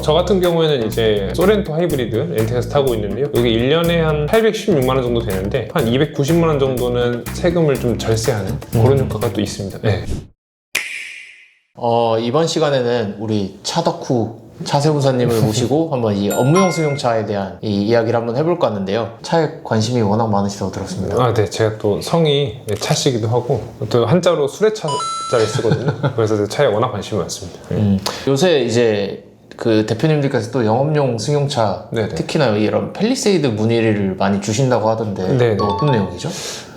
저 같은 경우에는 이제 소렌토 하이브리드 렌트해서 타고 있는데요. 여기 1년에 한 816만 원 정도 되는데 한 290만 원 정도는 세금을 좀 절세하는 그런 효과가 또 있습니다. 네. 이번 시간에는 우리 차덕후 차세훈사님을 모시고 한번 이 업무용 승용차에 대한 이 이야기를 한번 해볼까 하는데요. 차에 관심이 워낙 많으시다고 들었습니다. 네. 제가 또 성이 차시기도 하고 또 한자로 수레차자를 쓰거든요. 그래서 차에 워낙 관심이 많습니다. 요새 이제 그 대표님들께서 또 영업용 승용차 네네. 특히나 이런 팰리세이드 문의를 많이 주신다고 하던데 네네. 또 어떤 내용이죠?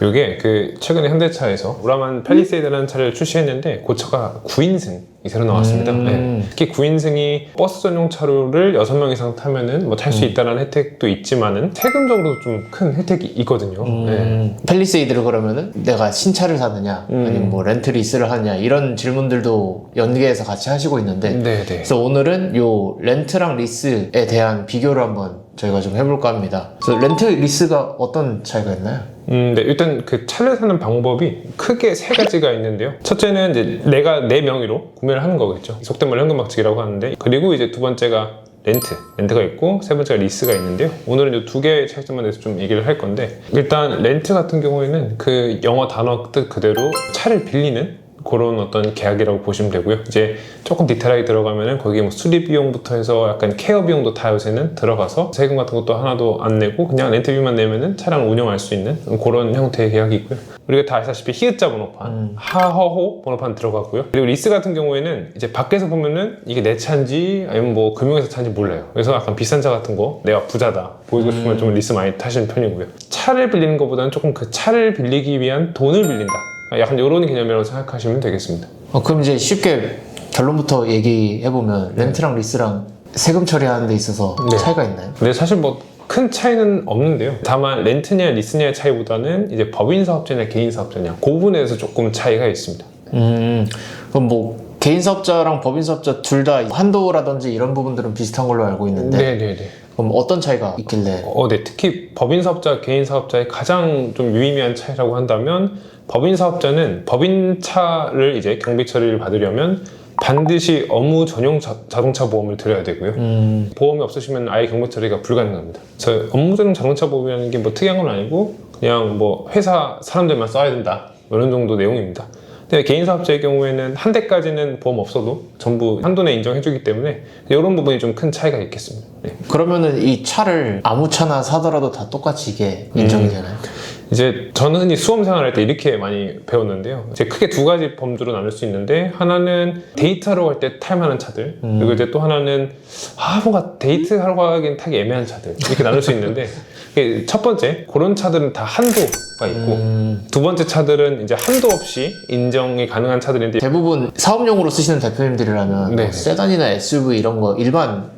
이게 그 최근에 현대차에서 우라만 팰리세이드라는 차를 출시했는데 그 차가 9인승이 새로 나왔습니다. 네. 특히 9인승이 버스 전용 차로를 6명 이상 타면은 뭐 탈 수 있다는 혜택도 있지만은 세금적으로도 좀 큰 혜택이 있거든요. 네. 팰리세이드를 그러면은 내가 신차를 사느냐 아니면 뭐 렌트 리스를 하느냐 이런 질문들도 연계해서 같이 하시고 있는데 네네. 그래서 오늘은 요 렌트랑 리스에 대한 비교를 한번 저희가 좀 해볼까 합니다. 그래서 렌트 리스가 어떤 차이가 있나요? 네, 일단 그 차를 사는 방법이 크게 세 가지가 있는데요. 첫째는 이제 내가 내 명의로 구매를 하는 거겠죠. 속된 말로 현금막치기라고 하는데, 그리고 이제 두 번째가 렌트가 있고, 세 번째가 리스가 있는데요. 오늘은 이 두 개의 차이점에 대해서 좀 얘기를 할 건데, 일단 렌트 같은 경우에는 그 영어 단어 뜻 그대로 차를 빌리는 그런 어떤 계약이라고 보시면 되고요. 이제 조금 디테일하게 들어가면은 거기에 뭐 수리 비용부터 해서 약간 케어 비용도 다 요새는 들어가서 세금 같은 것도 하나도 안 내고 그냥 렌트비만 내면은 차량을 운영할 수 있는 그런 형태의 계약이 있고요. 우리가 다 아시다시피 히읗자 번호판, 하허호 번호판 들어가고요. 그리고 리스 같은 경우에는 이제 밖에서 보면은 이게 내 차인지 아니면 뭐 금융회사 차인지 몰라요. 그래서 약간 비싼 차 같은 거 내가 부자다 보이고 싶으면 좀 리스 많이 타시는 편이고요. 차를 빌리는 것보다는 조금 그 차를 빌리기 위한 돈을 빌린다. 약간 이런 개념이라고 생각하시면 되겠습니다. 그럼 이제 쉽게 결론부터 얘기해보면 렌트랑 리스랑 세금 처리하는 데 있어서 차이가 있나요? 근데 사실 뭐 큰 차이는 없는데요. 다만 렌트냐 리스냐의 차이보다는 이제 법인 사업자냐 개인 사업자냐 그 부분에서 조금 차이가 있습니다. 그럼 뭐 개인 사업자랑 법인 사업자 둘 다 한도라든지 이런 부분들은 비슷한 걸로 알고 있는데 네네네. 그럼 어떤 차이가 있길래? 네. 특히 법인 사업자, 개인 사업자의 가장 좀 유의미한 차이라고 한다면 법인 사업자는 법인차를 이제 경비 처리를 받으려면 반드시 업무 전용 자동차 보험을 들어야 되고요. 보험이 없으시면 아예 경비 처리가 불가능합니다. 그래서 업무 전용 자동차 보험이라는 게 뭐 특이한 건 아니고 그냥 뭐 회사 사람들만 써야 된다 이런 정도 내용입니다. 근데 개인 사업자의 경우에는 한 대까지는 보험 없어도 전부 한도 내 인정해주기 때문에 이런 부분이 좀 큰 차이가 있겠습니다. 네. 그러면은 이 차를 아무 차나 사더라도 다 똑같이 이게 인정이 되나요? 이제 저는 흔히 수험 생활할 때 이렇게 많이 배웠는데요. 이제 크게 두 가지 범주로 나눌 수 있는데 하나는 데이트하러 갈 때 탈 만한 차들 그리고 이제 또 하나는 뭔가 데이트하러 가긴 타기 애매한 차들 이렇게 나눌 수 있는데 첫 번째 그런 차들은 다 한도가 있고 두 번째 차들은 이제 한도 없이 인정이 가능한 차들인데 대부분 사업용으로 쓰시는 대표님들이라면 뭐 세단이나 SUV 이런 거 일반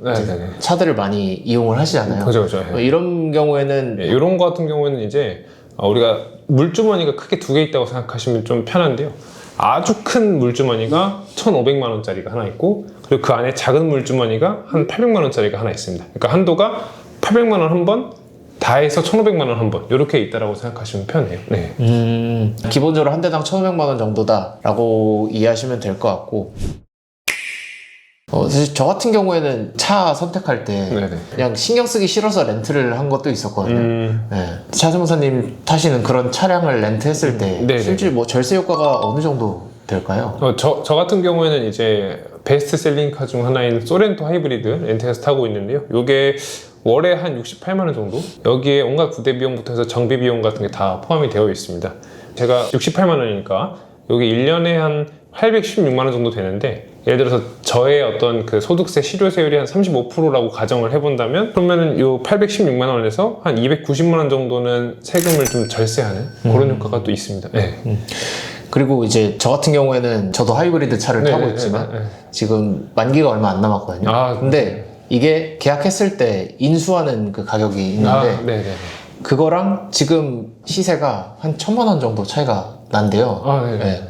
차들을 많이 이용을 하시잖아요. 그죠. 이런 경우에는 이런 거 같은 경우에는 이제 우리가 물주머니가 크게 두 개 있다고 생각하시면 좀 편한데요. 아주 큰 물주머니가 1,500만 원짜리가 하나 있고 그리고 그 안에 작은 물주머니가 한 800만 원짜리가 하나 있습니다. 그러니까 한도가 800만 원 한 번, 다 해서 1,500만 원 한 번 이렇게 있다라고 생각하시면 편해요. 네. 기본적으로 한 대당 1,500만 원 정도다라고 이해하시면 될 것 같고 사실 저 같은 경우에는 차 선택할 때 그냥 신경 쓰기 싫어서 렌트를 한 것도 있었거든요. 차세훈사님 타시는 그런 차량을 렌트했을 때 실제 뭐 절세 효과가 어느 정도 될까요? 저 같은 경우에는 이제 베스트셀링 카 중 하나인 소렌토 하이브리드 렌트해서 타고 있는데요. 이게 월에 한 68만 원 정도? 여기에 온갖 부대 비용부터 해서 정비 비용 같은 게 다 포함이 되어 있습니다. 제가 68만 원이니까 여기 1년에 한 816만 원 정도 되는데 예를 들어서 저의 어떤 그 소득세 실효세율이 한 35%라고 가정을 해본다면 그러면은 요 816만 원에서 한 290만 원 정도는 세금을 좀 절세하는 그런 효과가 또 있습니다. 그리고 이제 저 같은 경우에는 저도 하이브리드 차를 타고 있지만 지금 만기가 얼마 안 남았거든요. 근데 이게 계약했을 때 인수하는 그 가격이 있는데 그거랑 지금 시세가 한 1,000만 원 정도 차이가 난대요.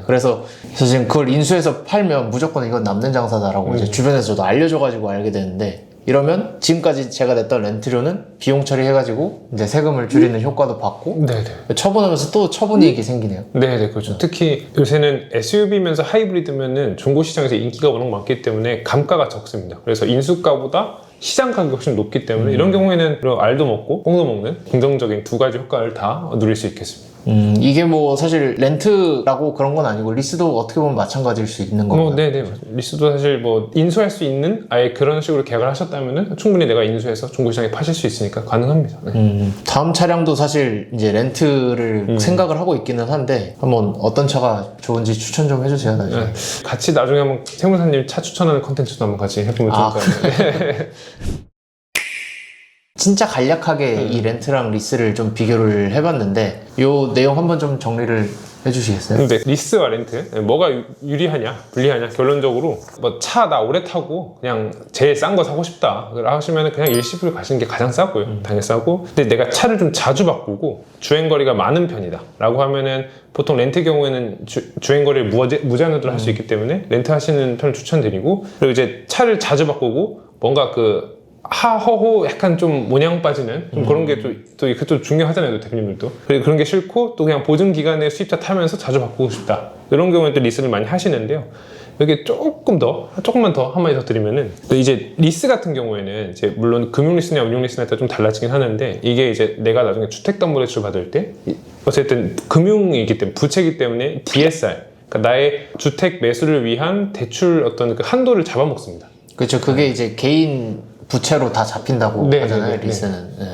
그래서 지금 그걸 인수해서 팔면 무조건 이건 남는 장사다라고 이제 주변에서 저도 알려줘가지고 알게 되는데 이러면 지금까지 제가 냈던 렌트료는 비용 처리해가지고 이제 세금을 줄이는 효과도 받고 네네. 처분하면서 또 처분이익이 생기네요. 네네, 그렇죠. 특히 요새는 SUV면서 하이브리드면은 중고 시장에서 인기가 워낙 많기 때문에 감가가 적습니다. 그래서 인수가보다 시장 가격이 훨씬 높기 때문에 이런 경우에는 알도 먹고 뽕도 먹는 긍정적인 두 가지 효과를 다 누릴 수 있겠습니다. 이게 뭐 사실 렌트라고 그런 건 아니고 리스도 어떻게 보면 마찬가지일 수 있는 건가요? 네네. 리스도 사실 뭐 인수할 수 있는 아예 그런 식으로 계약을 하셨다면은 충분히 내가 인수해서 중고시장에 파실 수 있으니까 가능합니다. 네. 다음 차량도 사실 이제 렌트를 생각을 하고 있기는 한데 한번 어떤 차가 좋은지 추천 좀 해주세요. 나중에. 네. 같이 나중에 한번 세무사님 차 추천하는 컨텐츠도 한번 같이 해보면 좋을 것 같아요. 진짜 간략하게 이 렌트랑 리스를 좀 비교를 해봤는데 요 내용 한번 좀 정리를 해주시겠어요? 근데 리스와 렌트 뭐가 유리하냐 불리하냐 결론적으로 뭐 차 나 오래 타고 그냥 제일 싼 거 사고 싶다 하시면 그냥 일시불 가시는 게 가장 싸고요. 당연히 싸고 근데 내가 차를 좀 자주 바꾸고 주행거리가 많은 편이다 라고 하면은 보통 렌트 경우에는 주행거리를 무제한으로 할 수 있기 때문에 렌트 하시는 편을 추천드리고 그리고 이제 차를 자주 바꾸고 뭔가 그 하허호 약간 좀 모냥 빠지는 좀 그런 게 또 중요하잖아요, 대표님들도. 그리고 그런 게 싫고 또 그냥 보증 기간에 수입차 타면서 자주 바꾸고 싶다. 이런 경우에 또 리스를 많이 하시는데요. 여기 조금만 더 한마디 더 드리면은 이제 리스 같은 경우에는 이제 물론 금융 리스냐 운용 리스냐에 따라 좀 달라지긴 하는데 이게 이제 내가 나중에 주택담보대출 받을 때 어쨌든 금융이기 때문에 부채이기 때문에 DSR 그러니까 나의 주택 매수를 위한 대출 어떤 그 한도를 잡아먹습니다. 그렇죠. 그게 이제 개인 부채로 다 잡힌다고 하잖아요, 리스는. 네.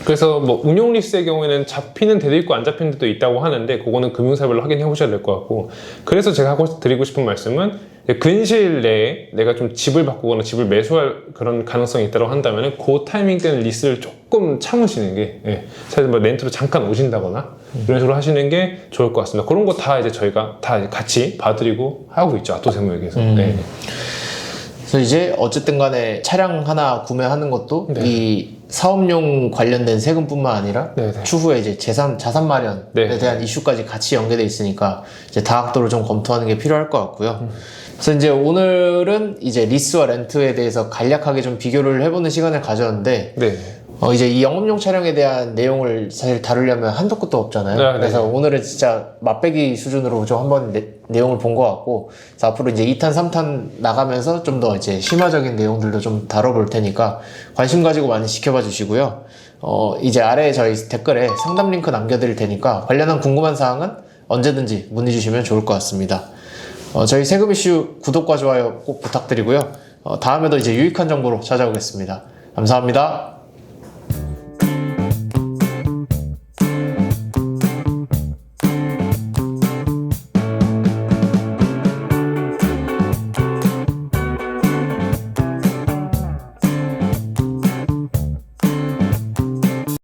그래서 뭐 운용 리스의 경우에는 잡히는 데도 있고 안 잡히는 데도 있다고 하는데 그거는 금융사별로 확인해 보셔야 될 것 같고 그래서 제가 드리고 싶은 말씀은 근시일 내에 내가 좀 집을 바꾸거나 집을 매수할 그런 가능성이 있다고 한다면 그 타이밍 때는 리스를 조금 참으시는 게 사실 뭐 렌트로 잠깐 오신다거나 이런 식으로 하시는 게 좋을 것 같습니다. 그런 거 다 이제 저희가 다 같이 봐드리고 하고 있죠. 아토세무역에서. 네. 그래서 이제 어쨌든 간에 차량 하나 구매하는 것도 이 사업용 관련된 세금뿐만 아니라 추후에 이제 자산 마련에 대한 이슈까지 같이 연계돼 있으니까 이제 다각도로 좀 검토하는 게 필요할 것 같고요. 그래서 이제 오늘은 이제 리스와 렌트에 대해서 간략하게 좀 비교를 해보는 시간을 가졌는데 이제 이 영업용 차량에 대한 내용을 사실 다루려면 한도 끝도 없잖아요. 그래서 오늘은 진짜 맛배기 수준으로 좀 한번 내용을 본 것 같고, 그래서 앞으로 이제 2탄, 3탄 나가면서 좀 더 이제 심화적인 내용들도 좀 다뤄볼 테니까 관심 가지고 많이 지켜봐 주시고요. 이제 아래 저희 댓글에 상담 링크 남겨드릴 테니까 관련한 궁금한 사항은 언제든지 문의 주시면 좋을 것 같습니다. 저희 세금 이슈 구독과 좋아요 꼭 부탁드리고요. 다음에도 이제 유익한 정보로 찾아오겠습니다. 감사합니다.